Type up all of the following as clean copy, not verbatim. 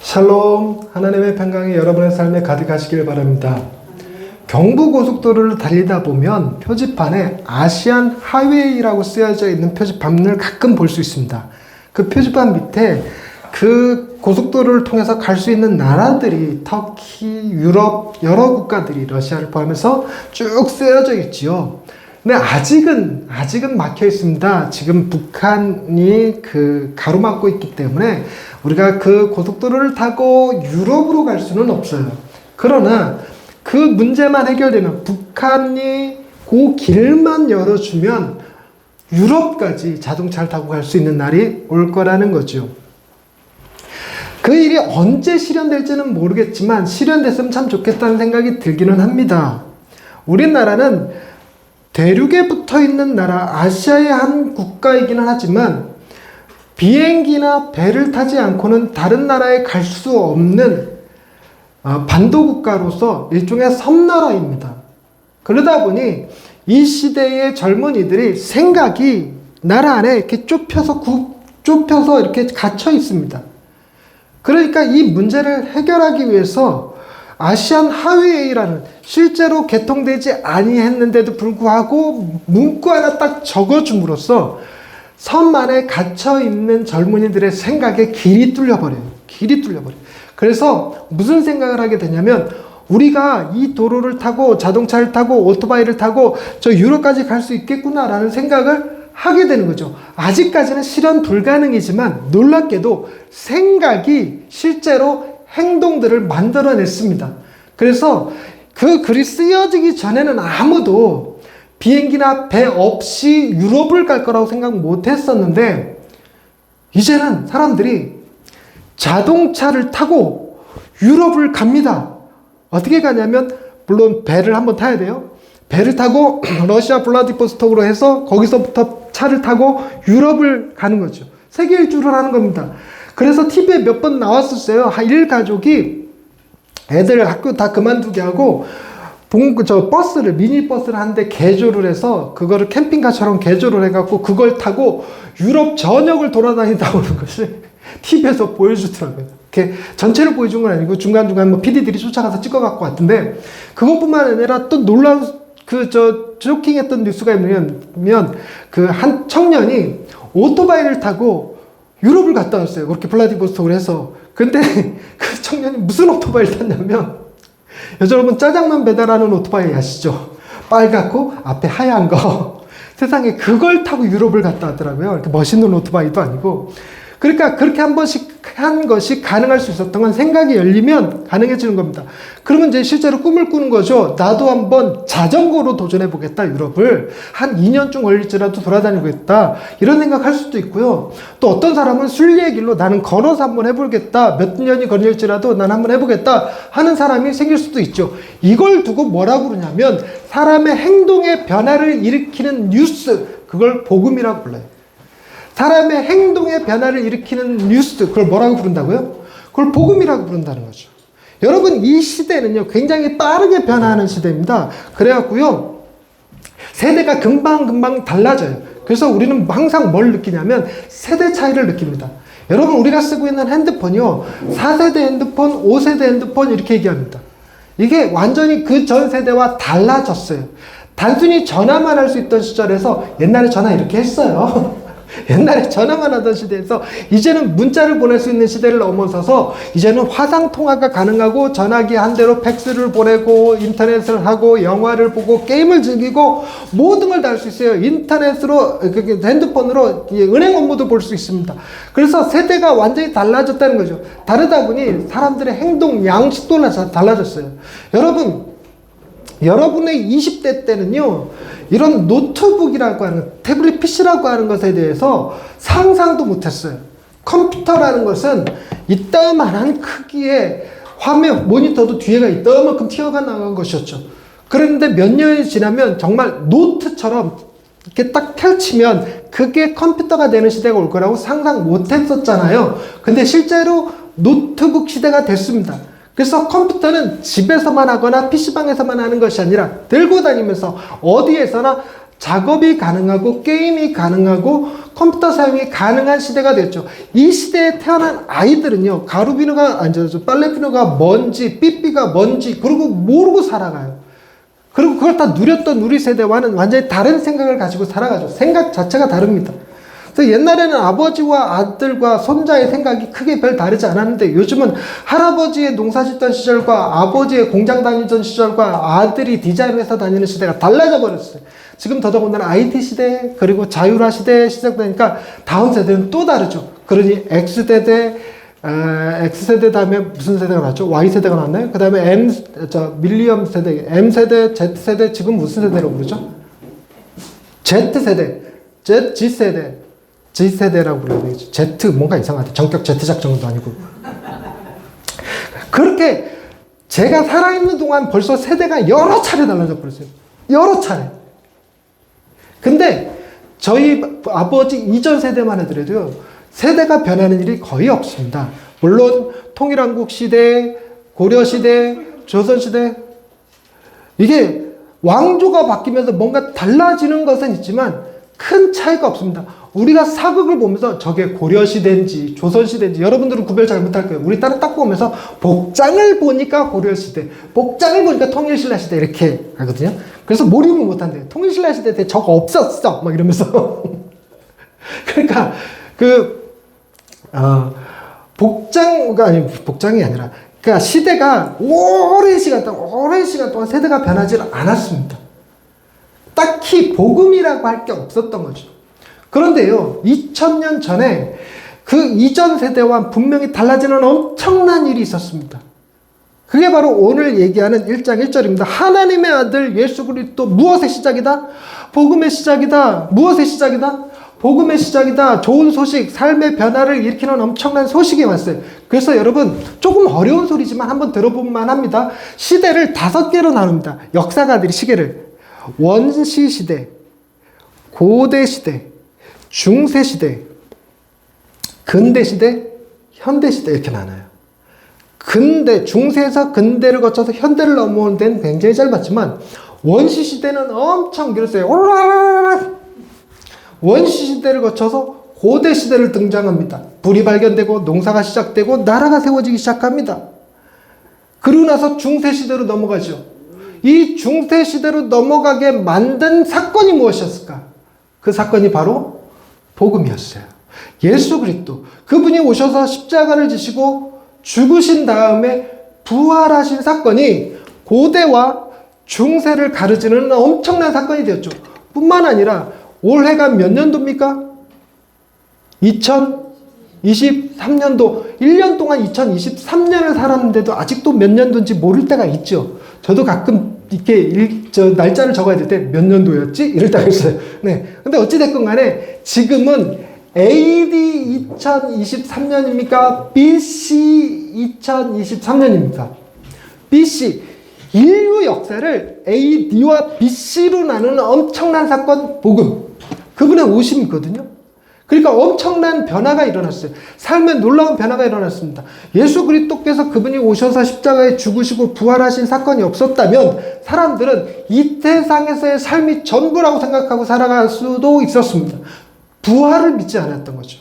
샬롬, 하나님의 평강이 여러분의 삶에 가득하시길 바랍니다. 경부고속도로를 달리다 보면 표지판에 아시안 하이웨이라고 쓰여져 있는 표지판을 가끔 볼 수 있습니다. 그 표지판 밑에 그 고속도로를 통해서 갈 수 있는 나라들이 터키, 유럽 여러 국가들이 러시아를 포함해서 쭉 쓰여져 있지요. 근데 아직은 막혀 있습니다. 지금 북한이 가로막고 있기 때문에 우리가 그 고속도로를 타고 유럽으로 갈 수는 없어요. 그러나 그 문제만 해결되면, 북한이 그 길만 열어주면 유럽까지 자동차를 타고 갈 수 있는 날이 올 거라는 거죠. 그 일이 언제 실현될지는 모르겠지만 실현됐으면 참 좋겠다는 생각이 들기는 합니다. 우리나라는 대륙에 붙어 있는 나라, 아시아의 한 국가이기는 하지만 비행기나 배를 타지 않고는 다른 나라에 갈 수 없는 반도국가로서 일종의 섬나라입니다. 그러다 보니 이 시대의 젊은이들이 생각이 나라 안에 이렇게 좁혀서 이렇게 갇혀 있습니다. 그러니까 이 문제를 해결하기 위해서 아시안 하이웨이라는, 실제로 개통되지 아니했는데도 불구하고 문구 하나 딱 적어줌으로써 섬 안에 갇혀 있는 젊은이들의 생각에 길이 뚫려버려요. 그래서 무슨 생각을 하게 되냐면, 우리가 이 도로를 타고 자동차를 타고 오토바이를 타고 저 유럽까지 갈 수 있겠구나라는 생각을 하게 되는 거죠. 아직까지는 실현 불가능이지만 놀랍게도 생각이 실제로 행동들을 만들어냈습니다. 그래서 그 글이 쓰여지기 전에는 아무도 비행기나 배 없이 유럽을 갈 거라고 생각 못 했었는데, 이제는 사람들이 자동차를 타고 유럽을 갑니다. 어떻게 가냐면, 물론 배를 한번 타야 돼요. 배를 타고 러시아 블라디보스톡으로 해서 거기서부터 차를 타고 유럽을 가는 거죠. 세계 일주를 하는 겁니다. 그래서 TV에 몇 번 나왔었어요. 일가족이 애들 학교 다 그만두게 하고 버스를, 미니버스를 한 대 개조를 해서 그거를 캠핑카처럼 개조를 해갖고 그걸 타고 유럽 전역을 돌아다니다 오는 것을 TV에서 보여주더라고요. 이렇게 전체를 보여준 건 아니고 중간중간 PD들이 쫓아가서 찍어갖고 왔던데, 그것뿐만 아니라 또 놀라운 쇼킹했던 뉴스가 있냐면, 한 청년이 오토바이를 타고 유럽을 갔다 왔어요. 그렇게 블라디보스톡을 해서. 근데 그 청년이 무슨 오토바이를 탔냐면, 여러분 짜장면 배달하는 오토바이 아시죠? 빨갛고 앞에 하얀 거. 세상에 그걸 타고 유럽을 갔다 왔더라고요. 이렇게 멋있는 오토바이도 아니고. 그러니까 그렇게 한 번씩 한 것이 가능할 수 있었던 건, 생각이 열리면 가능해지는 겁니다. 그러면 이제 실제로 꿈을 꾸는 거죠. 나도 한번 자전거로 도전해 보겠다, 유럽을. 한 2년쯤 걸릴지라도 돌아다니겠다. 이런 생각할 수도 있고요. 또 어떤 사람은 순리의 길로 나는 걸어서 한번 해보겠다. 몇 년이 걸릴지라도 난 한번 해보겠다 하는 사람이 생길 수도 있죠. 이걸 두고 뭐라고 그러냐면, 사람의 행동의 변화를 일으키는 뉴스, 그걸 복음이라고 불러요. 사람의 행동의 변화를 일으키는 뉴스, 그걸 뭐라고 부른다고요? 그걸 복음이라고 부른다는 거죠. 여러분, 이 시대는요, 굉장히 빠르게 변화하는 시대입니다. 그래갖고요, 세대가 금방 달라져요. 그래서 우리는 항상 뭘 느끼냐면, 세대 차이를 느낍니다. 여러분, 우리가 쓰고 있는 핸드폰이요, 4세대 핸드폰, 5세대 핸드폰 이렇게 얘기합니다. 이게 완전히 그 전 세대와 달라졌어요. 단순히 전화만 할 수 있던 시절에서, 옛날에 전화 이렇게 했어요. 옛날에 전화만 하던 시대에서 이제는 문자를 보낼 수 있는 시대를 넘어서서 이제는 화상통화가 가능하고, 전화기 한 대로 팩스를 보내고 인터넷을 하고 영화를 보고 게임을 즐기고 모든 걸 다 할 수 있어요. 인터넷으로, 핸드폰으로 은행 업무도 볼 수 있습니다. 그래서 세대가 완전히 달라졌다는 거죠. 다르다 보니 사람들의 행동 양식도 달라졌어요. 여러분의 20대 때는요, 이런 노트북이라고 하는, 태블릿 PC라고 하는 것에 대해서 상상도 못했어요. 컴퓨터라는 것은 이따만한 크기의 화면, 모니터도 뒤에가 이따만큼 튀어나간 것이었죠. 그런데 몇 년이 지나면 정말 노트처럼 이렇게 딱 펼치면 그게 컴퓨터가 되는 시대가 올 거라고 상상 못했었잖아요. 근데 실제로 노트북 시대가 됐습니다. 그래서 컴퓨터는 집에서만 하거나 PC방에서만 하는 것이 아니라 들고 다니면서 어디에서나 작업이 가능하고 게임이 가능하고 컴퓨터 사용이 가능한 시대가 됐죠. 이 시대에 태어난 아이들은요, 가루비누가 아니죠, 빨래비누가 뭔지, 삐삐가 뭔지, 그리고 모르고 살아가요. 그리고 그걸 다 누렸던 우리 세대와는 완전히 다른 생각을 가지고 살아가죠. 생각 자체가 다릅니다. 그래서 옛날에는 아버지와 아들과 손자의 생각이 크게 별 다르지 않았는데, 요즘은 할아버지의 농사 짓던 시절과 아버지의 공장 다니던 시절과 아들이 디자인 회사 다니는 시대가 달라져 버렸어요. 지금 더더군다나 IT 시대, 그리고 자율화 시대에 시작되니까 다음 세대는 또 다르죠. 그러니 X세대 다음에 무슨 세대가 나왔죠? Y세대가 나왔나요? 그 다음에 밀리엄 세대, M세대, Z세대, 지금 무슨 세대라고 그러죠? Z세대, G세대, G세대라고 부르는 거죠. Z, 뭔가 이상하다. 전격 Z 작전도 아니고. 그렇게 제가 살아있는 동안 벌써 세대가 여러 차례 달라져 버렸어요. 여러 차례. 근데 저희 아버지 이전 세대만 해더라도요, 세대가 변하는 일이 거의 없습니다. 물론 통일한국 시대, 고려 시대, 조선 시대, 이게 왕조가 바뀌면서 뭔가 달라지는 것은 있지만 큰 차이가 없습니다. 우리가 사극을 보면서 저게 고려 시대인지 조선 시대인지 여러분들은 구별 잘 못할 거예요. 우리 딸은 딱 보면서 복장을 보니까 고려 시대, 복장을 보니까 통일신라 시대 이렇게 하거든요. 그래서 몰입을 못한대요. 통일신라 시대 때 저거 없었어 막 이러면서. 그러니까 복장이 아니라, 그러니까 시대가 오랜 시간 동안 세대가 변하지 않았습니다. 딱히 복음이라고 할 게 없었던 거죠. 그런데요, 2000년 전에 그 이전 세대와 분명히 달라지는 엄청난 일이 있었습니다. 그게 바로 오늘 얘기하는 1장 1절입니다. 하나님의 아들 예수 그리스도 무엇의 시작이다? 복음의 시작이다. 무엇의 시작이다? 복음의 시작이다. 좋은 소식, 삶의 변화를 일으키는 엄청난 소식이 왔어요. 그래서 여러분, 조금 어려운 소리지만 한번 들어보면 합니다. 시대를 5개로 나눕니다. 역사가들이 시계를 원시 시대, 고대 시대, 중세 시대, 근대 시대, 현대 시대 이렇게 나눠요. 중세에서 근대를 거쳐서 현대를 넘어오는 데는 굉장히 짧았지만 원시 시대는 엄청 길었어요. 원시 시대를 거쳐서 고대 시대를 등장합니다. 불이 발견되고 농사가 시작되고 나라가 세워지기 시작합니다. 그러고 나서 중세 시대로 넘어가죠. 이 중세 시대로 넘어가게 만든 사건이 무엇이었을까? 그 사건이 바로 복음이었어요. 예수 그리스도, 그분이 오셔서 십자가를 지시고 죽으신 다음에 부활하신 사건이 고대와 중세를 가르치는 엄청난 사건이 되었죠. 뿐만 아니라 올해가 몇 년도입니까? 2023년도. 1년 동안 2023년을 살았는데도 아직도 몇 년도인지 모를 때가 있죠. 저도 가끔 이렇게 날짜를 적어야 될 때 몇 년도였지? 이럴 때가 있어요. 네. 근데 어찌됐건 간에 지금은 AD 2023년입니까? BC 2023년입니까? BC. 인류 역사를 AD와 BC로 나누는 엄청난 사건, 복음. 그분의 오심이거든요. 그러니까 엄청난 변화가 일어났어요. 삶에 놀라운 변화가 일어났습니다. 예수 그리스도께서 그분이 오셔서 십자가에 죽으시고 부활하신 사건이 없었다면 사람들은 이 세상에서의 삶이 전부라고 생각하고 살아갈 수도 있었습니다. 부활을 믿지 않았던 거죠.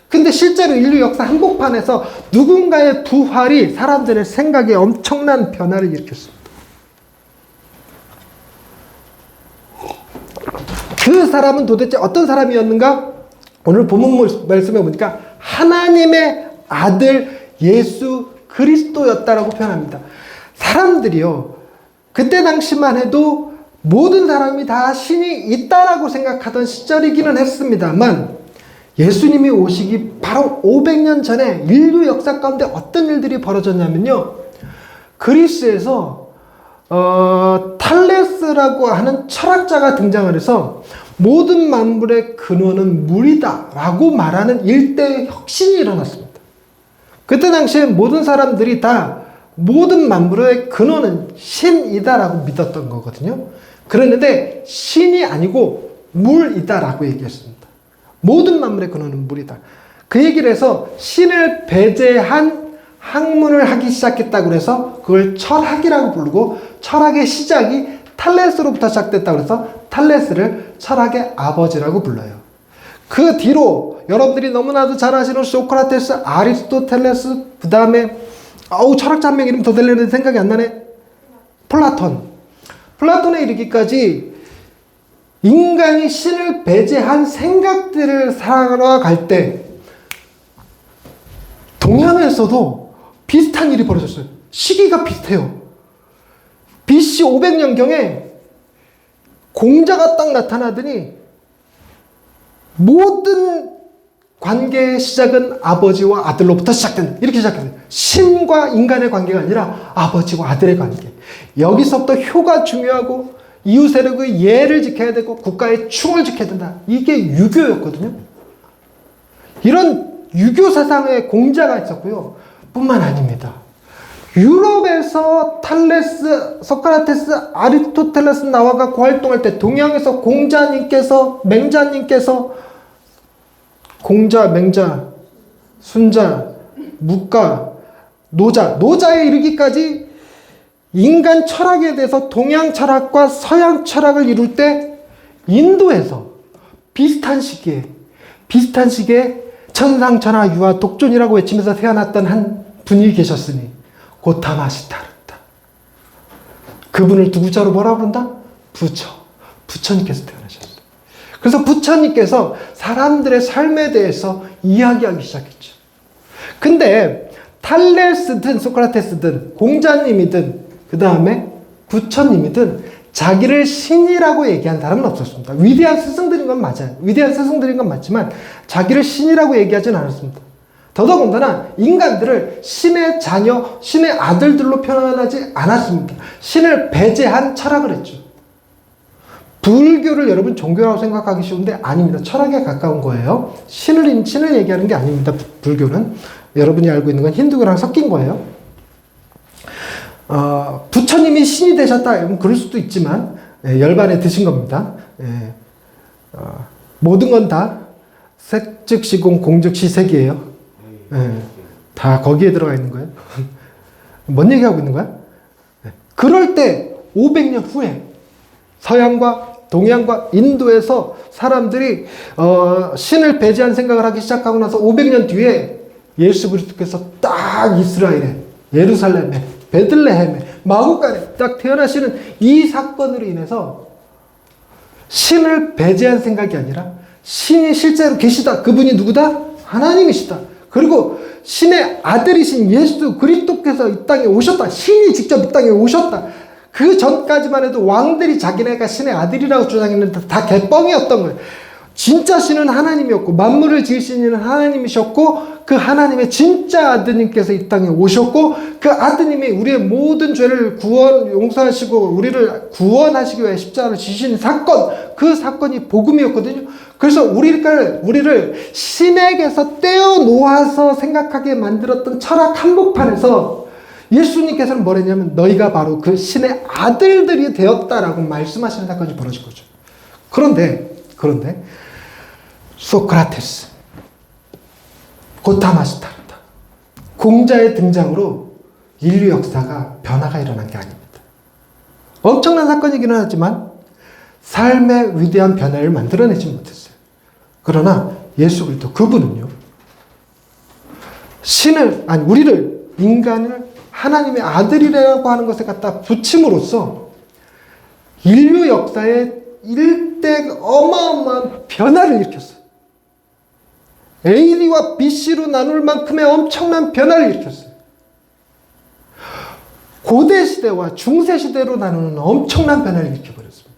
근데 실제로 인류 역사 한복판에서 누군가의 부활이 사람들의 생각에 엄청난 변화를 일으켰습니다. 그 사람은 도대체 어떤 사람이었는가? 오늘 본문 말씀해 보니까 하나님의 아들 예수 그리스도였다라고 표현합니다. 사람들이요, 그때 당시만 해도 모든 사람이 다 신이 있다라고 생각하던 시절이기는 했습니다만, 예수님이 오시기 바로 500년 전에 인류 역사 가운데 어떤 일들이 벌어졌냐면요, 그리스에서 탈레스라고 하는 철학자가 등장을 해서 모든 만물의 근원은 물이다 라고 말하는 일대 혁신이 일어났습니다. 그때 당시에 모든 사람들이 다 모든 만물의 근원은 신이다 라고 믿었던 거거든요. 그랬는데 신이 아니고 물이다 라고 얘기했습니다. 모든 만물의 근원은 물이다. 그 얘기를 해서 신을 배제한 학문을 하기 시작했다고 해서 그걸 철학이라고 부르고, 철학의 시작이 탈레스로부터 시작됐다고 해서 탈레스를 철학의 아버지라고 불러요. 그 뒤로 여러분들이 너무나도 잘 아시는 소크라테스, 아리스토텔레스, 그 다음에 철학자 한 명 이름 더 들리는데 생각이 안 나네. 플라톤에 이르기까지 인간이 신을 배제한 생각들을 살아갈 때 동양에서도 비슷한 일이 벌어졌어요. 시기가 비슷해요. BC 500년경에 공자가 딱 나타나더니 모든 관계의 시작은 아버지와 아들로부터 시작된다. 이렇게 시작해요. 신과 인간의 관계가 아니라 아버지와 아들의 관계. 여기서부터 효가 중요하고 이웃세력의 예를 지켜야 되고 국가의 충을 지켜야 된다. 이게 유교였거든요. 이런 유교 사상의 공자가 있었고요. 뿐만 아닙니다. 유럽에서 탈레스, 소크라테스, 아리스토텔레스 나와갖고 활동할 때 동양에서 공자님께서, 맹자님께서 공자, 맹자, 순자, 묵가, 노자에 이르기까지 인간 철학에 대해서 동양 철학과 서양 철학을 이룰 때 인도에서 비슷한 시기에 천상천하 유아 독존이라고 외치면서 태어났던 한 분이 계셨으니 고타마 시타르타. 그분을 두 글자로 뭐라고 부른다? 부처님께서 태어나셨어요. 그래서 부처님께서 사람들의 삶에 대해서 이야기하기 시작했죠. 근데 탈레스든 소크라테스든 공자님이든 그 다음에 부처님이든 자기를 신이라고 얘기한 사람은 없었습니다. 위대한 스승들인 건 맞아요. 위대한 스승들인 건 맞지만 자기를 신이라고 얘기하진 않았습니다. 더더군다나 인간들을 신의 자녀, 신의 아들들로 표현하지 않았습니다. 신을 배제한 철학을 했죠. 불교를 여러분 종교라고 생각하기 쉬운데 아닙니다. 철학에 가까운 거예요. 신을 얘기하는 게 아닙니다. 불교는. 여러분이 알고 있는 건 힌두교랑 섞인 거예요. 부처님이 신이 되셨다. 그럴 수도 있지만 열반에 드신 겁니다. 모든 건 다 색즉 시공 공즉 시색이에요. 다 거기에 들어가 있는 거예요. 뭔 얘기하고 있는 거야? 그럴 때 500년 후에 서양과 동양과 인도에서 사람들이 신을 배제한 생각을 하기 시작하고 나서 500년 뒤에 예수 그리스도께서 딱 이스라엘에, 예루살렘에, 베들레헴에, 마구간에 딱 태어나시는 이 사건으로 인해서 신을 배제한 생각이 아니라 신이 실제로 계시다. 그분이 누구다? 하나님이시다. 그리고 신의 아들이신 예수 그리스도께서 이 땅에 오셨다. 신이 직접 이 땅에 오셨다. 그 전까지만 해도 왕들이 자기네가 신의 아들이라고 주장했는데 다 개뻥이었던 거예요. 진짜 신은 하나님이었고 만물을 지으신 이는 하나님이셨고 그 하나님의 진짜 아드님께서 이 땅에 오셨고 그 아드님이 우리의 모든 죄를 용서하시고 우리를 구원하시기 위해 십자가를 지신 사건, 그 사건이 복음이었거든요. 그래서 우리를 신에게서 떼어놓아서 생각하게 만들었던 철학 한복판에서 예수님께서는 뭐랬냐면 너희가 바로 그 신의 아들들이 되었다라고 말씀하시는 사건이 벌어진 거죠. 그런데 소크라테스, 고타마 시타르타, 공자의 등장으로 인류 역사가 변화가 일어난 게 아닙니다. 엄청난 사건이기는 하지만 삶의 위대한 변화를 만들어내지 못했어요. 그러나 예수 그리스도 그분은요, 우리를, 인간을 하나님의 아들이라고 하는 것에 갖다 붙임으로써 인류 역사에 일대 어마어마한 변화를 일으켰어요. AD와 BC로 나눌 만큼의 엄청난 변화를 일으켰어요. 고대 시대와 중세 시대로 나누는 엄청난 변화를 일으켜버렸습니다.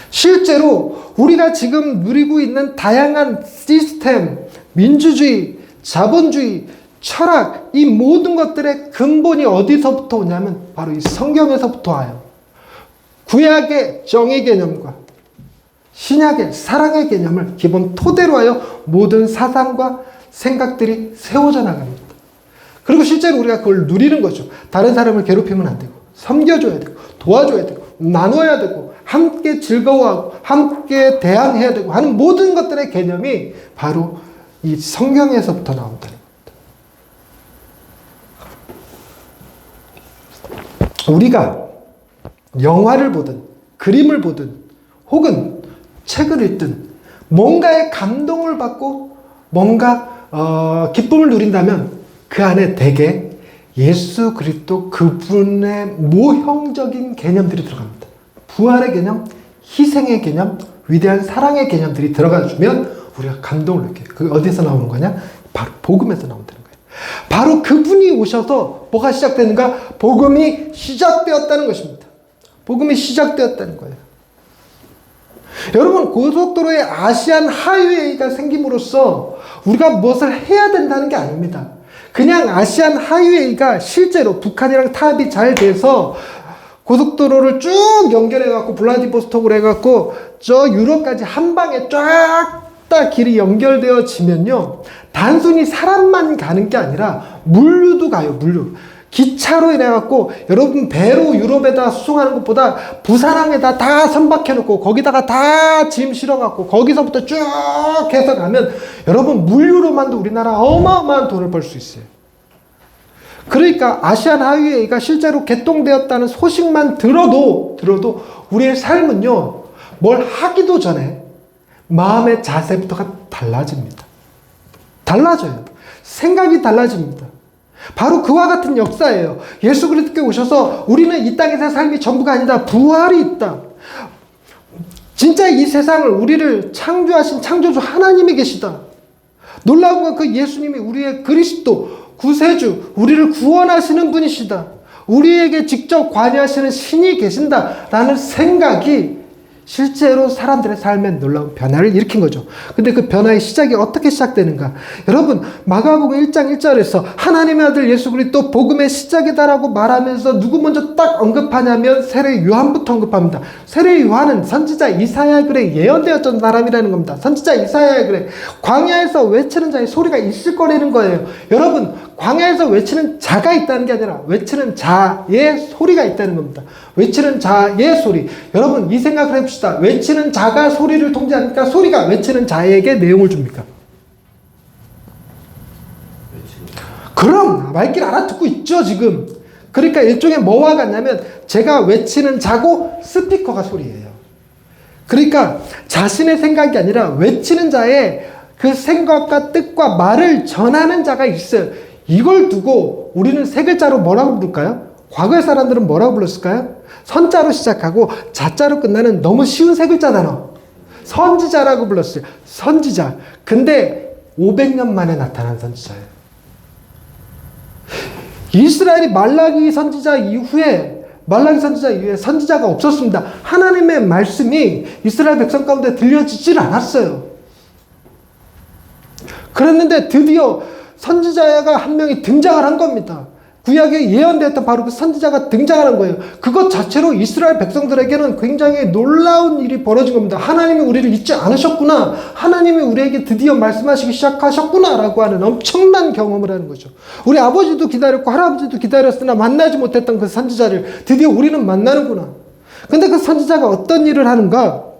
실제로 우리가 지금 누리고 있는 다양한 시스템, 민주주의, 자본주의, 철학, 이 모든 것들의 근본이 어디서부터 오냐면 바로 이 성경에서부터 와요. 구약의 정의 개념과 신약의 사랑의 개념을 기본 토대로 하여 모든 사상과 생각들이 세워져 나갑니다. 그리고 실제로 우리가 그걸 누리는 거죠. 다른 사람을 괴롭히면 안 되고, 섬겨줘야 되고, 도와줘야 되고, 나눠야 되고, 함께 즐거워하고, 함께 대항해야 되고 하는 모든 것들의 개념이 바로 이 성경에서부터 나온다는 겁니다. 우리가 영화를 보든, 그림을 보든, 혹은 책을 읽든 뭔가의 감동을 받고 뭔가 기쁨을 누린다면 그 안에 대개 예수 그리스도 그분의 모형적인 개념들이 들어갑니다. 부활의 개념, 희생의 개념, 위대한 사랑의 개념들이 들어가주면 우리가 감동을 느껴요. 그게 어디서 나오는 거냐? 바로 복음에서 나온다는 거예요. 바로 그분이 오셔서 뭐가 시작되는가? 복음이 시작되었다는 것입니다. 복음이 시작되었다는 거예요. 여러분, 고속도로에 아시안 하이웨이가 생김으로써 우리가 무엇을 해야 된다는 게 아닙니다. 그냥 아시안 하이웨이가 실제로 북한이랑 타협이 잘 돼서 고속도로를 쭉 연결해갖고 블라디보스톡으로 해갖고 저 유럽까지 한 방에 쫙 다 길이 연결되어지면요, 단순히 사람만 가는 게 아니라 물류도 가요. 물류. 기차로 인해갖고 여러분 배로 유럽에다 수송하는 것보다 부산항에다 다 선박해놓고 거기다가 다 짐 실어갖고 거기서부터 쭉 해서 가면 여러분 물류로만도 우리나라 어마어마한 돈을 벌 수 있어요. 그러니까 아시안 하이웨이가 실제로 개통되었다는 소식만 들어도 우리의 삶은요, 뭘 하기도 전에 마음의 자세부터가 달라집니다. 달라져요. 생각이 달라집니다. 바로 그와 같은 역사예요. 예수 그리스도께 오셔서 우리는 이 땅에서의 삶이 전부가 아니다. 부활이 있다. 진짜 이 세상을 우리를 창조하신 창조주 하나님이 계시다. 놀라운 건 그 예수님이 우리의 그리스도, 구세주, 우리를 구원하시는 분이시다. 우리에게 직접 관여하시는 신이 계신다라는 생각이 실제로 사람들의 삶에 놀라운 변화를 일으킨 거죠. 근데 그 변화의 시작이 어떻게 시작되는가? 여러분, 마가복음 1장 1절에서 하나님의 아들 예수 그리스도 복음의 시작이다라고 말하면서 누구 먼저 딱 언급하냐면 세례 요한부터 언급합니다. 세례 요한은 선지자 이사야의 글에 예언되었던 사람이라는 겁니다. 선지자 이사야의 글에 광야에서 외치는 자의 소리가 있을 거라는 거예요. 여러분, 광야에서 외치는 자가 있다는 게 아니라 외치는 자의 소리가 있다는 겁니다. 외치는 자의 소리. 여러분, 이 생각을 해봅시다. 외치는 자가 소리를 통제하니까 소리가 외치는 자에게 내용을 줍니까? 그럼 말길 알아듣고 있죠 지금. 그러니까 일종의 뭐와 같냐면 제가 외치는 자고 스피커가 소리예요. 그러니까 자신의 생각이 아니라 외치는 자의 그 생각과 뜻과 말을 전하는 자가 있어요. 이걸 두고 우리는 세 글자로 뭐라고 부를까요? 과거의 사람들은 뭐라고 불렀을까요? 선자로 시작하고 자자로 끝나는 너무 쉬운 세 글자 단어. 선지자라고 불렀어요. 선지자. 근데 500년 만에 나타난 선지자예요. 이스라엘이 말라기 선지자 이후에 선지자가 없었습니다. 하나님의 말씀이 이스라엘 백성 가운데 들려지질 않았어요. 그랬는데 드디어 선지자가 한 명이 등장을 한 겁니다. 구약에 예언되었던 바로 그 선지자가 등장하는 거예요. 그것 자체로 이스라엘 백성들에게는 굉장히 놀라운 일이 벌어진 겁니다. 하나님이 우리를 잊지 않으셨구나. 하나님이 우리에게 드디어 말씀하시기 시작하셨구나 라고 하는 엄청난 경험을 하는 거죠. 우리 아버지도 기다렸고 할아버지도 기다렸으나 만나지 못했던 그 선지자를 드디어 우리는 만나는구나. 근데 그 선지자가 어떤 일을 하는가?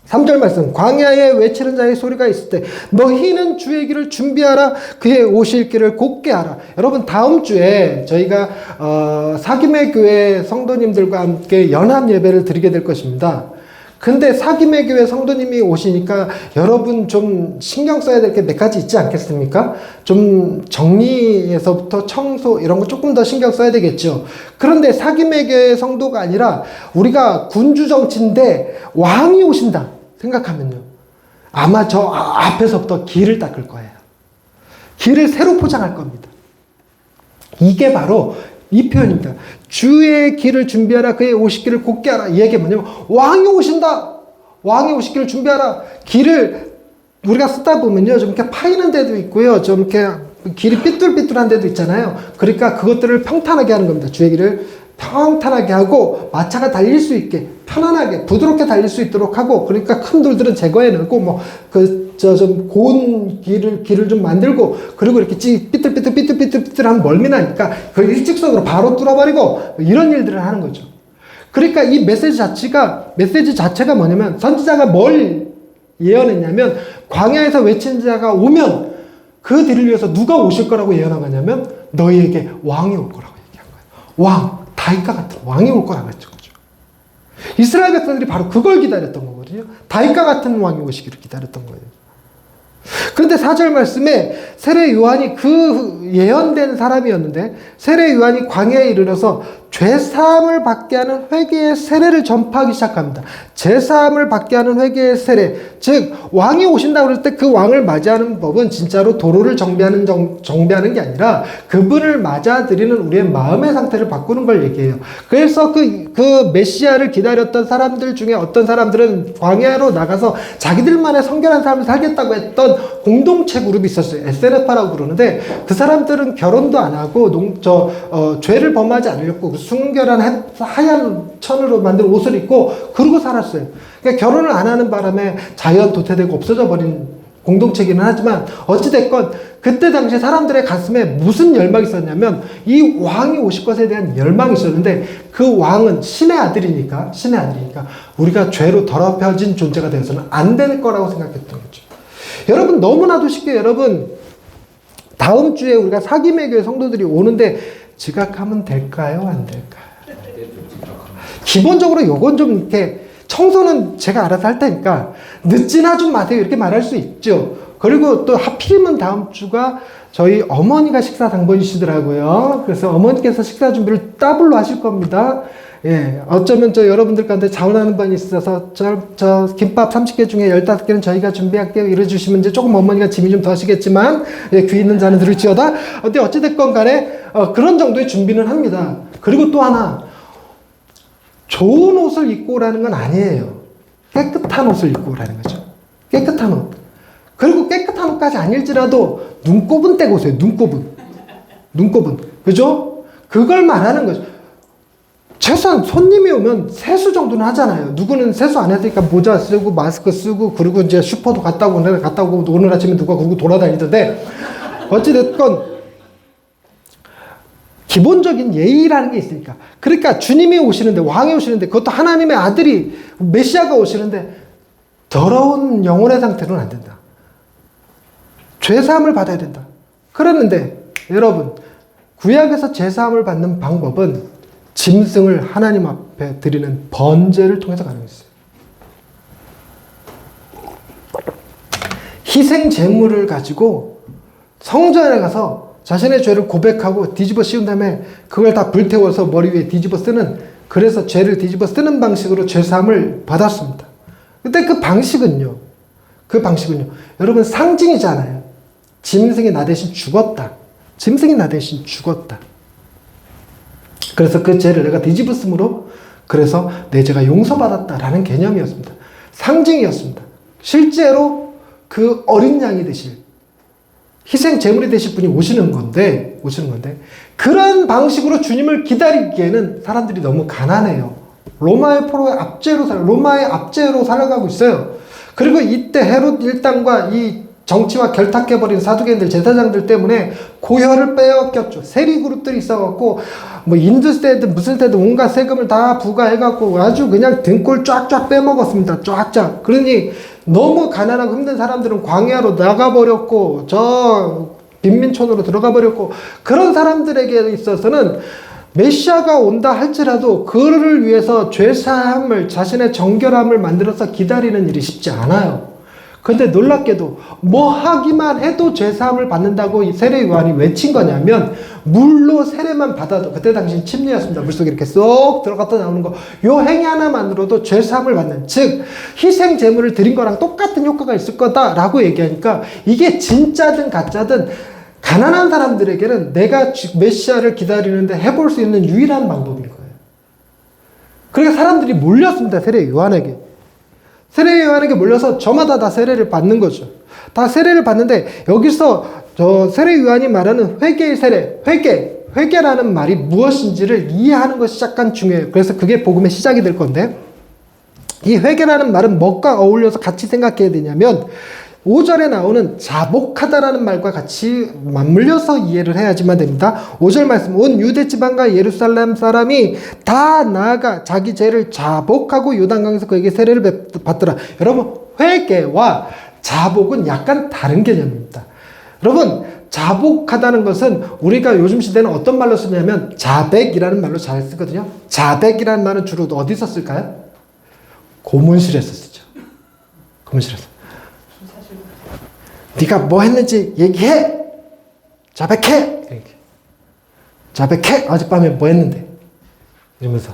3절 말씀, 광야에 외치는 자의 소리가 있을 때 너희는 주의 길을 준비하라. 그의 오실 길을 곧게 하라. 여러분, 다음 주에 저희가 사김의 교회 성도님들과 함께 연합 예배를 드리게 될 것입니다. 근데 사김의 교회 성도님이 오시니까 여러분 좀 신경 써야 될 게 몇 가지 있지 않겠습니까? 좀 정리에서부터 청소 이런 거 조금 더 신경 써야 되겠죠. 그런데 사김의 교회 성도가 아니라 우리가 군주 정치인데 왕이 오신다 생각하면요, 아마 저 앞에서부터 길을 닦을 거예요. 길을 새로 포장할 겁니다. 이게 바로 이 표현입니다. 주의 길을 준비하라. 그의 오실 길을 곧게 하라. 이 얘기가 뭐냐면 왕이 오신다. 왕이 오실 길을 준비하라. 길을 우리가 쓰다 보면요, 좀 이렇게 파이는 데도 있고요, 좀 이렇게 길이 삐뚤삐뚤한 데도 있잖아요. 그러니까 그것들을 평탄하게 하는 겁니다. 주의 길을 평탄하게 하고 마차가 달릴 수 있게 편안하게 부드럽게 달릴 수 있도록 하고, 그러니까 큰 돌들은 제거해 놓고 뭐 좀 고운 길을 좀 만들고, 그리고 이렇게 삐뚤삐뚤하면 멀미 나니까 그 일직선으로 바로 뚫어버리고 이런 일들을 하는 거죠. 그러니까 이 메시지 자체가 뭐냐면 선지자가 뭘 예언했냐면 광야에서 외친 자가 오면 그 뒤를 위해서 누가 오실 거라고 예언한 거냐면 너희에게 왕이 올 거라고 얘기한 거예요. 왕, 다윗과 같은 왕이 올 거라고 했죠. 이스라엘 백성들이 바로 그걸 기다렸던 거거든요. 거거든요. 다윗과 같은 왕이 오시기를 기다렸던 거예요. 그런데 4절 말씀에 세례 요한이 그 예언된 사람이었는데 세례 요한이 광야에 이르러서 죄사함을 받게 하는 회개의 세례를 전파하기 시작합니다. 죄사함을 받게 하는 회개의 세례, 즉 왕이 오신다고 그럴 때 그 왕을 맞이하는 법은 진짜로 도로를 정비하는 게 아니라 그분을 맞아들이는 우리의 마음의 상태를 바꾸는 걸 얘기해요. 그래서 그 메시아를 기다렸던 사람들 중에 어떤 사람들은 광야로 나가서 자기들만의 성결한 삶을 살겠다고 했던 공동체 그룹이 있었어요. SNF라고 그러는데 그 사람들은 결혼도 안 하고 죄를 범하지 않으려고 순결한 하얀 천으로 만든 옷을 입고 그러고 살았어요. 그러니까 결혼을 안 하는 바람에 자연 도태되고 없어져 버린 공동체기는 하지만 어찌됐건 그때 당시 사람들의 가슴에 무슨 열망이 있었냐면 이 왕이 오실 것에 대한 열망이 있었는데 그 왕은 신의 아들이니까 우리가 죄로 더럽혀진 존재가 되어서는 안 될 거라고 생각했던 거죠. 여러분 너무나도 쉽게 여러분 다음 주에 우리가 사김의 교회 성도들이 오는데 지각하면 될까요? 안 될까요? 기본적으로 요건 좀 이렇게 청소는 제가 알아서 할 테니까 늦지나 좀 마세요 이렇게 말할 수 있죠. 그리고 또 하필이면 다음 주가 저희 어머니가 식사 당번이시더라고요. 그래서 어머니께서 식사 준비를 더블로 하실 겁니다. 예, 어쩌면 여러분들 가운데 자원하는 분이 있어서 저 김밥 30개 중에 15개는 저희가 준비할게요 이래주시면 이제 조금 어머니가 짐이 좀 더시겠지만 예, 귀 있는 자는 들을지어다. 근데 어찌됐건 간에 그런 정도의 준비는 합니다. 그리고 또 하나 좋은 옷을 입고 오라는 건 아니에요. 깨끗한 옷을 입고 오라는 거죠. 깨끗한 옷. 그리고 깨끗한 옷까지 아닐지라도 눈곱은 떼고 오세요. 눈곱은. 그죠? 그걸 말하는 거죠. 최소한 손님이 오면 세수 정도는 하잖아요. 누구는 세수 안 했으니까 모자 쓰고 마스크 쓰고 그리고 이제 슈퍼도 갔다 오고 오늘 아침에 누가 그러고 돌아다니던데 어찌됐건 기본적인 예의라는 게 있으니까. 그러니까 주님이 오시는데 왕이 오시는데 그것도 하나님의 아들이 메시아가 오시는데 더러운 영혼의 상태로는 안 된다. 죄사함을 받아야 된다. 그랬는데 여러분 구약에서 죄사함을 받는 방법은 짐승을 하나님 앞에 드리는 번제를 통해서 가능했어요. 희생 제물을 가지고 성전에 가서 자신의 죄를 고백하고 뒤집어 씌운 다음에 그걸 다 불태워서 머리 위에 뒤집어 쓰는, 그래서 죄를 뒤집어 쓰는 방식으로 죄사함을 받았습니다. 근데 그 방식은요 여러분 상징이잖아요. 짐승이 나 대신 죽었다. 그래서 그 죄를 내가 뒤집어 쓰므로 그래서 내 죄가 용서받았다라는 개념이었습니다. 상징이었습니다. 실제로 그 어린 양이 되실, 희생 제물이 되실 분이 오시는 건데 그런 방식으로 주님을 기다리기에는 사람들이 너무 가난해요. 로마의 압제로 살아가고 있어요. 그리고 이때 헤롯 일당과 이 정치와 결탁해버린 사두개인들, 제사장들 때문에 고혈을 빼앗겼죠. 세리 그룹들이 있어갖고 뭐 인두세든 무슨 세든 온갖 세금을 다 부과해갖고 아주 그냥 등골 쫙쫙 빼먹었습니다. 쫙쫙. 그러니 너무 가난하고 힘든 사람들은 광야로 나가버렸고 저 빈민촌으로 들어가버렸고, 그런 사람들에게 있어서는 메시아가 온다 할지라도 그를 위해서 죄사함을, 자신의 정결함을 만들어서 기다리는 일이 쉽지 않아요. 근데 놀랍게도 뭐 하기만 해도 죄사함을 받는다고 이 세례 요한이 외친 거냐면, 물로 세례만 받아도, 그때 당시 침례였습니다. 물속에 이렇게 쏙 들어갔다 나오는 거, 요 행위 하나만으로도 죄사함을 받는, 즉 희생 제물을 드린 거랑 똑같은 효과가 있을 거다라고 얘기하니까, 이게 진짜든 가짜든 가난한 사람들에게는 내가 메시아를 기다리는데 해볼 수 있는 유일한 방법인 거예요. 그러니까 사람들이 몰렸습니다. 세례 요한에게 몰려서 저마다 다 세례를 받는 거죠. 다 세례를 받는데, 여기서 저 세례 요한이 말하는 회개의 세례, 회개라는 말이 무엇인지를 이해하는 것이 약간 중요해요. 그래서 그게 복음의 시작이 될 건데, 이 회개라는 말은 뭐가 어울려서 같이 생각해야 되냐면 5절에 나오는 자복하다라는 말과 같이 맞물려서 이해를 해야지만 됩니다. 5절 말씀, 온 유대 지방과 예루살렘 사람이 다 나아가 자기 죄를 자복하고 요단강에서 그에게 세례를 받더라. 여러분, 회개와 자복은 약간 다른 개념입니다. 여러분, 자복하다는 것은 우리가 요즘 시대는 어떤 말로 쓰냐면 자백이라는 말로 잘 쓰거든요. 자백이라는 말은 주로 어디서 쓸까요? 고문실에서 쓰죠. 검은실에서. 네가 뭐 했는지 얘기해. 자백해. 자백해. 어젯밤에 뭐 했는데. 이러면서.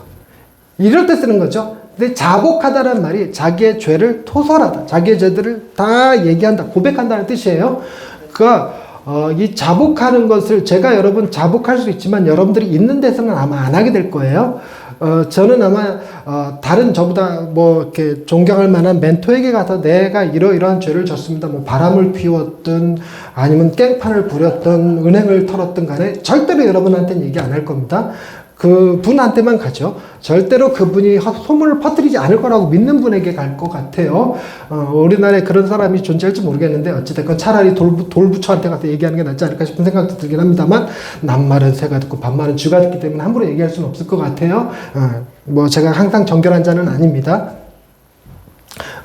이럴 때 쓰는 거죠. 근데 자복하다는 말이 자기의 죄를 토설하다. 자기의 죄들을 다 얘기한다. 고백한다는 뜻이에요. 이 자복하는 것을 제가 여러분 자복할 수 있지만 여러분들이 있는 데서는 아마 안 하게 될 거예요. 저는 아마 다른 저보다 뭐 이렇게 존경할 만한 멘토에게 가서 내가 이러이러한 죄를 졌습니다. 뭐 바람을 피웠든 아니면 깽판을 부렸든 은행을 털었든 간에 절대로 여러분한테는 얘기 안 할 겁니다. 그분한테만 가죠. 절대로 그분이 소문을 퍼뜨리지 않을 거라고 믿는 분에게 갈 것 같아요. 우리나라에 그런 사람이 존재할지 모르겠는데 어찌됐건 차라리 돌부처한테 가서 얘기하는 게 낫지 않을까 싶은 생각도 들긴 합니다만 낱말은 새가 듣고 반말은 쥐가 듣기 때문에 함부로 얘기할 수는 없을 것 같아요. 뭐 제가 항상 정결한 자는 아닙니다.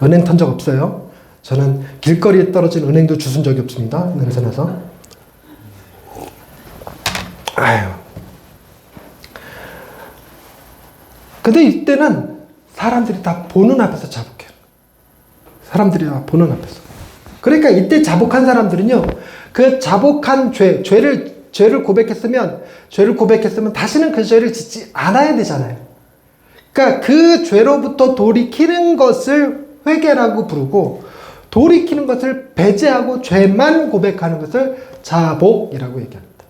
은행 턴 적 없어요. 저는 길거리에 떨어진 은행도 주운 적이 없습니다. 냄새나서. 아유. 근데 이때는 사람들이 다 보는 앞에서 자복해요. 사람들이 다 보는 앞에서. 그러니까 이때 자복한 사람들은요, 그 자복한 죄를 고백했으면 다시는 그 죄를 짓지 않아야 되잖아요. 그러니까 그 죄로부터 돌이키는 것을 회개라고 부르고, 돌이키는 것을 배제하고 죄만 고백하는 것을 자복이라고 얘기합니다.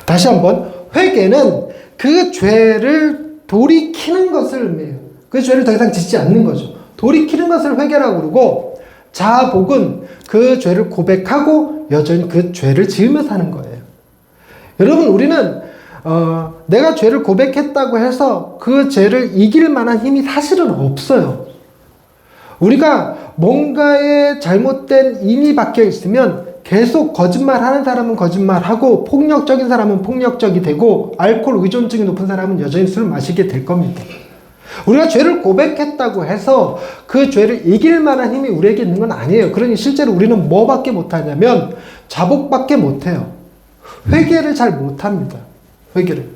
다시 한번, 회개는 그 죄를 돌이키는 것을 의미해요. 그 죄를 더 이상 짓지 않는 거죠. 돌이키는 것을 회개라고 그러고, 자복은 그 죄를 고백하고 여전히 그 죄를 지으면서 하는 거예요. 여러분, 우리는 내가 죄를 고백했다고 해서 그 죄를 이길 만한 힘이 사실은 없어요. 우리가 뭔가에 잘못된 인이 박혀 있으면 계속 거짓말하는 사람은 거짓말하고 폭력적인 사람은 폭력적이 되고 알코올 의존증이 높은 사람은 여전히 술을 마시게 될 겁니다. 우리가 죄를 고백했다고 해서 그 죄를 이길 만한 힘이 우리에게 있는 건 아니에요. 그러니 실제로 우리는 뭐밖에 못하냐면 자복밖에 못해요. 회개를 잘 못합니다. 회개를.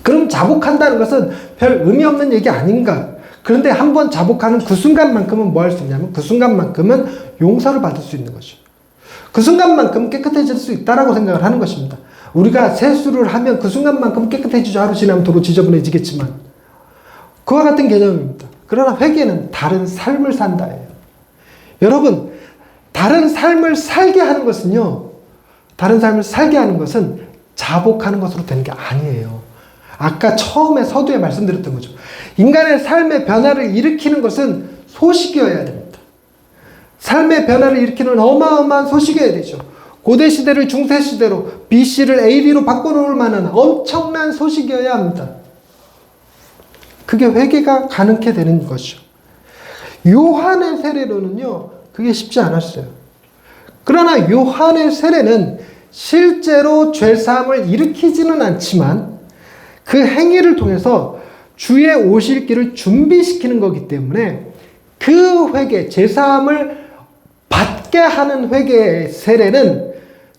그럼 자복한다는 것은 별 의미 없는 얘기 아닌가? 그런데 한번 자복하는 그 순간만큼은 뭐 할 수 있냐면 그 순간만큼은 용서를 받을 수 있는 거죠. 그 순간만큼 깨끗해질 수 있다라고 생각을 하는 것입니다. 우리가 세수를 하면 그 순간만큼 깨끗해지죠. 하루 지나면 도로 지저분해지겠지만. 그와 같은 개념입니다. 그러나 회개는 다른 삶을 산다예요. 여러분, 다른 삶을 살게 하는 것은요. 다른 삶을 살게 하는 것은 자복하는 것으로 되는 게 아니에요. 아까 처음에 서두에 말씀드렸던 거죠. 인간의 삶의 변화를 일으키는 것은 소식이어야 됩니다. 삶의 변화를 일으키는 어마어마한 소식이어야 되죠. 고대시대를 중세시대로, BC를 AD로 바꿔놓을 만한 엄청난 소식이어야 합니다. 그게 회개가 가능케 되는 것이죠. 요한의 세례로는요, 그게 쉽지 않았어요. 그러나 요한의 세례는 실제로 죄사함을 일으키지는 않지만 그 행위를 통해서 주의 오실 길을 준비시키는 거기 때문에 그 회개, 죄사함을 받게 하는 회개의 세례는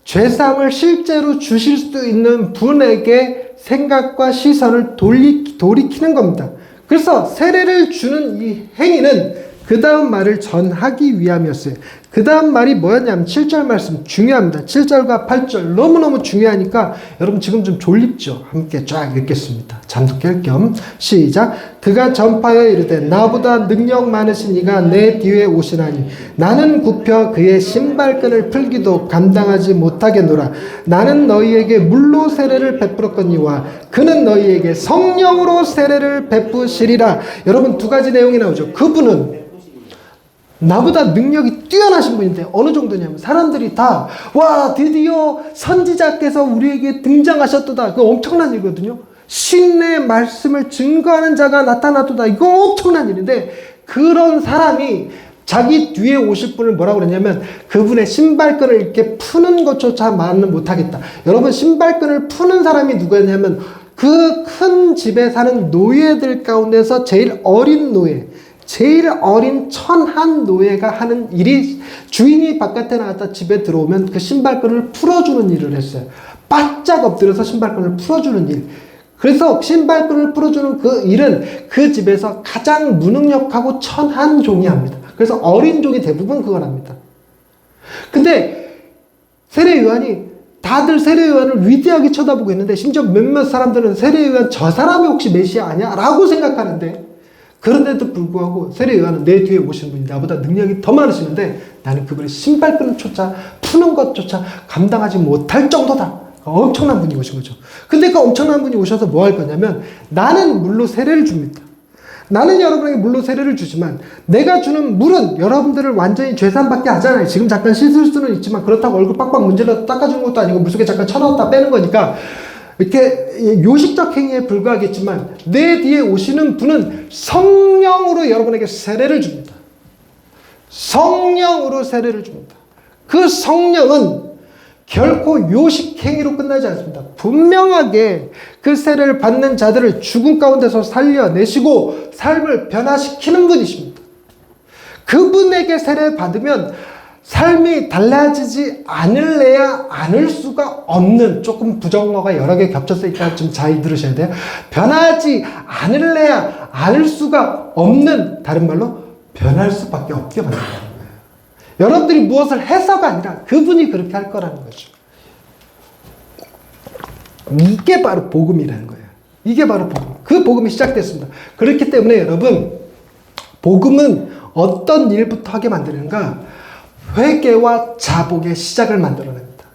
죄사함을 실제로 주실 수 있는 분에게 생각과 시선을 돌이키는 겁니다. 그래서 세례를 주는 이 행위는 그 다음 말을 전하기 위함이었어요. 그 다음 말이 뭐였냐면 7절 말씀 중요합니다. 7절과 8절 너무너무 중요하니까 여러분 지금 좀 졸립죠? 함께 쫙 읽겠습니다. 잠도 깰 겸 시작. 그가 전파하여 이르되 나보다 능력 많으신 이가 내 뒤에 오시나니 나는 굽혀 그의 신발끈을 풀기도 감당하지 못하겠노라. 나는 너희에게 물로 세례를 베풀었거니와 그는 너희에게 성령으로 세례를 베푸시리라. 여러분 두 가지 내용이 나오죠. 그분은 나보다 능력이 뛰어나신 분인데 어느 정도냐면 사람들이 다 와 드디어 선지자께서 우리에게 등장하셨도다. 그거 엄청난 일이거든요. 신의 말씀을 증거하는 자가 나타났도다. 이거 엄청난 일인데 그런 사람이 자기 뒤에 오실 분을 뭐라고 그랬냐면 그분의 신발끈을 이렇게 푸는 것조차 말은 못하겠다. 여러분 신발끈을 푸는 사람이 누구였냐면 그 큰 집에 사는 노예들 가운데서 제일 어린 노예, 제일 어린 천한 노예가 하는 일이 주인이 바깥에 나갔다 집에 들어오면 그 신발끈을 풀어주는 일을 했어요. 바짝 엎드려서 신발끈을 풀어주는 일. 그래서 신발끈을 풀어주는 그 일은 그 집에서 가장 무능력하고 천한 종이 합니다. 그래서 어린 종이 대부분 그걸 합니다. 근데 세례 요한이 다들 세례 요한을 위대하게 쳐다보고 있는데 심지어 몇몇 사람들은 세례 요한 저 사람이 혹시 메시아 아니야? 라고 생각하는데 그런데도 불구하고 세례 요한은 내 뒤에 오신 분이 나보다 능력이 더 많으시는데 나는 그분의 신발끈을 쫓아 푸는 것조차 감당하지 못할 정도다. 엄청난 분이 오신 거죠. 근데 그 엄청난 분이 오셔서 뭐 할 거냐면 나는 물로 세례를 줍니다. 나는 여러분에게 물로 세례를 주지만 내가 주는 물은 여러분들을 완전히 죄산받게 하잖아요. 지금 잠깐 씻을 수는 있지만 그렇다고 얼굴 빡빡 문질러 닦아주는 것도 아니고 물속에 잠깐 쳐넣었다 빼는 거니까 이렇게 요식적 행위에 불과하겠지만 내 뒤에 오시는 분은 성령으로 여러분에게 세례를 줍니다. 성령으로 세례를 줍니다. 그 성령은 결코 요식행위로 끝나지 않습니다. 분명하게 그 세례를 받는 자들을 죽음 가운데서 살려내시고 삶을 변화시키는 분이십니다. 그분에게 세례를 받으면 삶이 달라지지 않을래야 않을 수가 없는, 조금 부정어가 여러 개 겹쳐서 있다가 좀 잘 들으셔야 돼요. 변하지 않을래야 않을 수가 없는, 다른 말로 변할 수밖에 없게 만든다는 거예요. 여러분들이 무엇을 해서가 아니라 그분이 그렇게 할 거라는 거죠. 이게 바로 복음이라는 거예요. 이게 바로 복음. 그 복음이 시작됐습니다. 그렇기 때문에 여러분, 복음은 어떤 일부터 하게 만드는가? 회개와 자복의 시작을 만들어냅니다.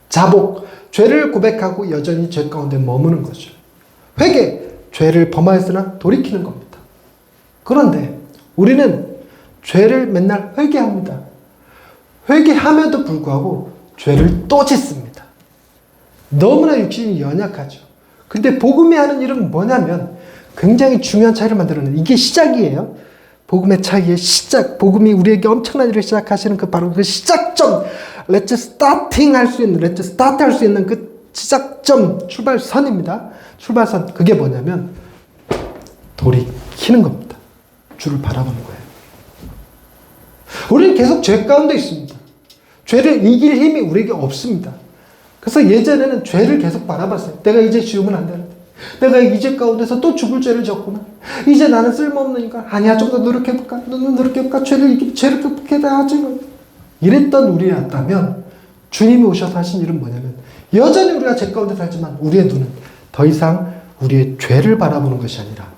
자복, 죄를 고백하고 여전히 죄 가운데 머무는 거죠. 회개, 죄를 범하였으나 돌이키는 겁니다. 그런데 우리는 죄를 맨날 회개합니다. 회개함에도 불구하고 죄를 또 짓습니다. 너무나 육신이 연약하죠. 근데 복음이 하는 일은 뭐냐면 굉장히 중요한 차이를 만들어내는, 이게 시작이에요. 복음의 차이의 시작, 복음이 우리에게 엄청난 일을 시작하시는 그 바로 그 시작점, let's starting 할 수 있는, let's start 할 수 있는 그 시작점, 출발선입니다. 출발선, 그게 뭐냐면 돌이키는 겁니다. 주를 바라보는 거예요. 우리는 계속 죄 가운데 있습니다. 죄를 이길 힘이 우리에게 없습니다. 그래서 예전에는 죄를 계속 바라봤어요. 내가 이제 지우면 안 되는데, 내가 이 죄 가운데서 또 죽을 죄를 졌구나. 이제 나는 쓸모없으니까 아니야, 좀 더 노력해볼까? 노력해볼까? 죄를 극복해야 하지. 이랬던 우리였다면 주님이 오셔서 하신 일은 뭐냐면 여전히 우리가 죄 가운데 살지만 우리의 눈은 더 이상 우리의 죄를 바라보는 것이 아니라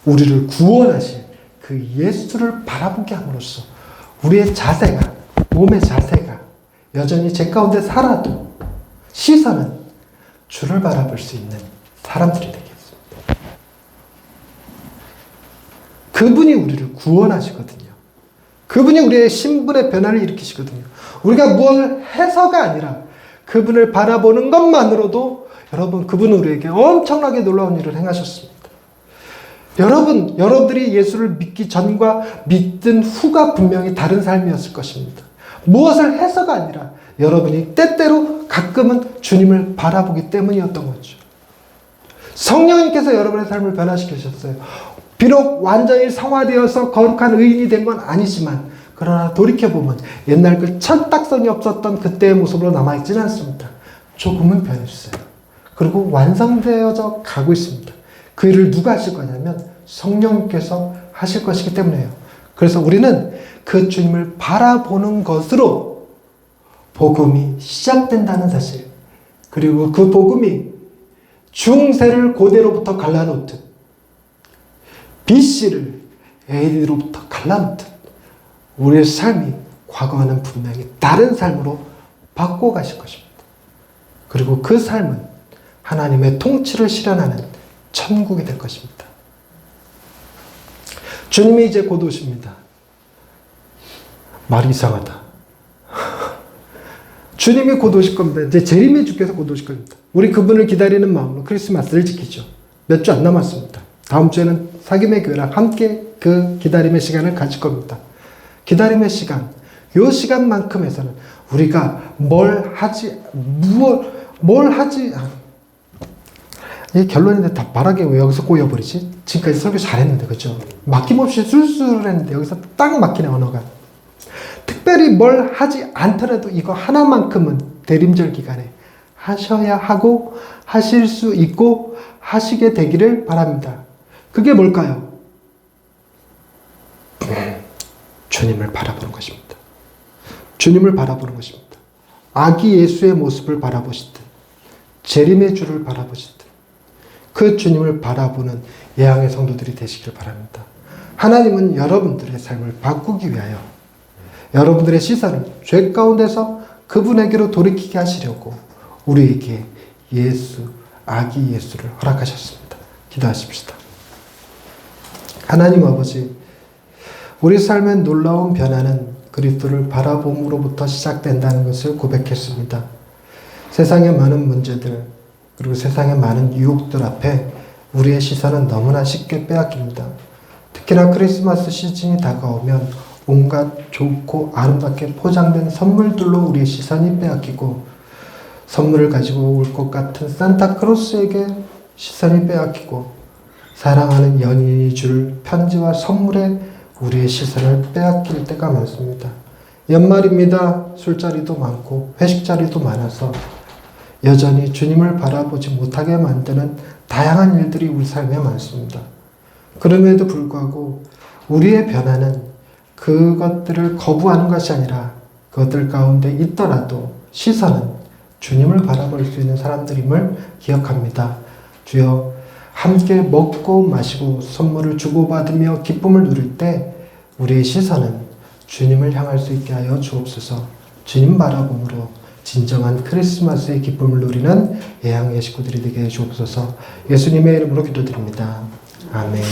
우리를 구원하실 그 예수를 바라보게 함으로써 우리의 자세가, 몸의 자세가 여전히 죄 가운데 살아도 시선은 주를 바라볼 수 있는 사람들이 되겠습니다. 그분이 우리를 구원하시거든요. 그분이 우리의 신분의 변화를 일으키시거든요. 우리가 무엇을 해서가 아니라 그분을 바라보는 것만으로도 여러분, 그분은 우리에게 엄청나게 놀라운 일을 행하셨습니다. 여러분들이 예수를 믿기 전과 믿든 후가 분명히 다른 삶이었을 것입니다. 무엇을 해서가 아니라 여러분이 때때로 가끔은 주님을 바라보기 때문이었던 거죠. 성령님께서 여러분의 삶을 변화시키셨어요. 비록 완전히 성화되어서 거룩한 의인이 된 건 아니지만 그러나 돌이켜보면 옛날 그 철딱선이 없었던 그때의 모습으로 남아있지는 않습니다. 조금은 변했어요. 그리고 완성되어져 가고 있습니다. 그 일을 누가 하실 거냐면 성령님께서 하실 것이기 때문에요. 그래서 우리는 그 주님을 바라보는 것으로 복음이 시작된다는 사실, 그리고 그 복음이 중세를 고대로부터 갈라놓듯 BC를 AD로부터 갈라놓듯 우리의 삶이 과거와는 분명히 다른 삶으로 바꿔가실 것입니다. 그리고 그 삶은 하나님의 통치를 실현하는 천국이 될 것입니다. 주님이 이제 곧 오십니다. 말이 이상하다. 주님이 곧 오실 겁니다. 이제 재림의 주께서 곧 오실 겁니다. 우리 그분을 기다리는 마음으로 크리스마스를 지키죠. 몇 주 안 남았습니다. 다음 주에는 사귐의 교회랑 함께 그 기다림의 시간을 가질 겁니다. 기다림의 시간, 이 시간만큼에서는 우리가 이게 결론인데 다 말하기 왜 여기서 꼬여버리지? 지금까지 설교 잘했는데, 그죠? 막힘없이 술술 했는데 여기서 딱 막히네, 언어가. 특별히 뭘 하지 않더라도 이거 하나만큼은 대림절 기간에 하셔야 하고 하실 수 있고 하시게 되기를 바랍니다. 그게 뭘까요? 주님을 바라보는 것입니다. 주님을 바라보는 것입니다. 아기 예수의 모습을 바라보시듯 재림의 주를 바라보시듯 그 주님을 바라보는 예양의 성도들이 되시기를 바랍니다. 하나님은 여러분들의 삶을 바꾸기 위하여 여러분들의 시선을 죄 가운데서 그분에게로 돌이키게 하시려고 우리에게 예수, 아기 예수를 허락하셨습니다. 기도하십시다. 하나님 아버지, 우리 삶의 놀라운 변화는 그리스도를 바라봄으로부터 시작된다는 것을 고백했습니다. 세상의 많은 문제들, 그리고 세상의 많은 유혹들 앞에 우리의 시선은 너무나 쉽게 빼앗깁니다. 특히나 크리스마스 시즌이 다가오면 온갖 좋고 아름답게 포장된 선물들로 우리의 시선이 빼앗기고 선물을 가지고 올 것 같은 산타크로스에게 시선이 빼앗기고 사랑하는 연인이 줄 편지와 선물에 우리의 시선을 빼앗길 때가 많습니다. 연말입니다. 술자리도 많고 회식자리도 많아서 여전히 주님을 바라보지 못하게 만드는 다양한 일들이 우리 삶에 많습니다. 그럼에도 불구하고 우리의 변화는 그것들을 거부하는 것이 아니라 그것들 가운데 있더라도 시선은 주님을 바라볼 수 있는 사람들임을 기억합니다. 주여, 함께 먹고 마시고 선물을 주고받으며 기쁨을 누릴 때 우리의 시선은 주님을 향할 수 있게 하여 주옵소서. 주님 바라봄으로 진정한 크리스마스의 기쁨을 누리는 예양의 식구들이 되게 해 주옵소서. 예수님의 이름으로 기도드립니다. 아멘.